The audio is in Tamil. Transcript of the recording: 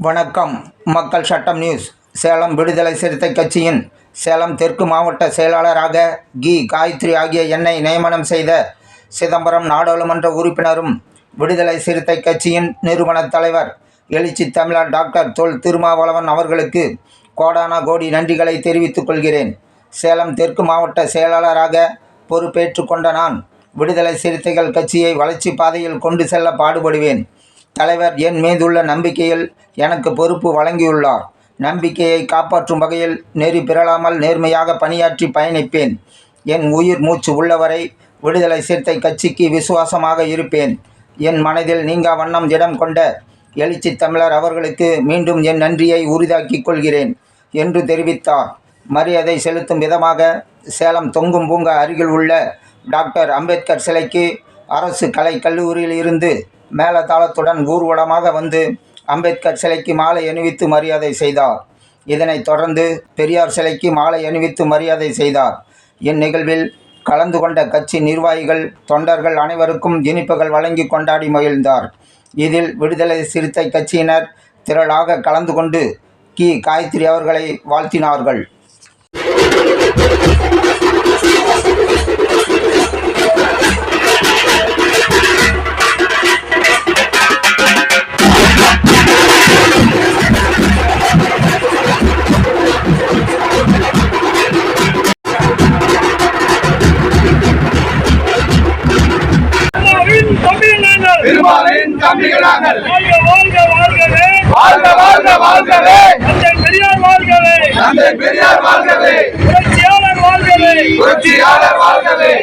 வணக்கம். மக்கள் சட்டம் நியூஸ். சேலம் விடுதலை சிறுத்தை கட்சியின் சேலம் தெற்கு மாவட்ட செயலாளராக காயத்ரி ஆகிய என்னை நியமனம் செய்த சிதம்பரம் நாடாளுமன்ற உறுப்பினரும் விடுதலை சிறுத்தை கட்சியின் நிறுவன தலைவர் எழுச்சி தமிழர் டாக்டர் தொல் திருமாவளவன் அவர்களுக்கு கோடான கோடி நன்றிகளை தெரிவித்துக் கொள்கிறேன். சேலம் தெற்கு மாவட்ட செயலாளராக பொறுப்பேற்று கொண்ட நான் விடுதலை சிறுத்தைகள் கட்சியை வளர்ச்சி பாதையில் கொண்டு செல்ல பாடுபடுவேன். தலைவர் என் மீதுள்ள நம்பிக்கையில் எனக்கு பொறுப்பு வழங்கியுள்ளார். நம்பிக்கையை காப்பாற்றும் வகையில் நெறி பிறழாமல் நேர்மையாக பணியாற்றி பயணிப்பேன். என் உயிர் மூச்சு உள்ளவரை விடுதலை சிறுத்தை கட்சிக்கு விசுவாசமாக இருப்பேன். என் மனதில் நீங்கா வண்ணம் இடம் கொண்ட எழுச்சி தமிழர் அவர்களுக்கு மீண்டும் என் நன்றியை உரிதாக்கிக் கொள்கிறேன் என்று தெரிவித்தார். மரியாதை செலுத்தும் விதமாக சேலம் தொங்கும் பூங்கா அருகில் உள்ள டாக்டர் அம்பேத்கர் சிலைக்கு அரசு கலை கல்லூரியில் இருந்து மேலதாளத்துடன் ஊர்வலமாக வந்து அம்பேத்கர் சிலைக்கு மாலை அணிவித்து மரியாதை செய்தார். இதனைத் தொடர்ந்து பெரியார் சிலைக்கு மாலை அணிவித்து மரியாதை செய்தார். இந்நிகழ்வில் கலந்து கொண்ட கட்சி நிர்வாகிகள், தொண்டர்கள் அனைவருக்கும் இனிப்புகள் வழங்கி கொண்டாடி மகிழ்ந்தார். இதில் விடுதலை சிறுத்தை கட்சியினர் திரளாக கலந்து கொண்டு காயத்ரி அவர்களை வாழ்த்தினார்கள். திருமாலின் தம்பிகள் நாங்கள். வாழ்க வாழ்கவே, வாழ்க வாழ்க வாழ்கவே, தந்தை பெரியார் வாழ்கவே, தந்தை பெரியார் வாழ்கவே, புரட்சியாளர் வாழ்கவே, புரட்சியாளர் வாழ்கவே.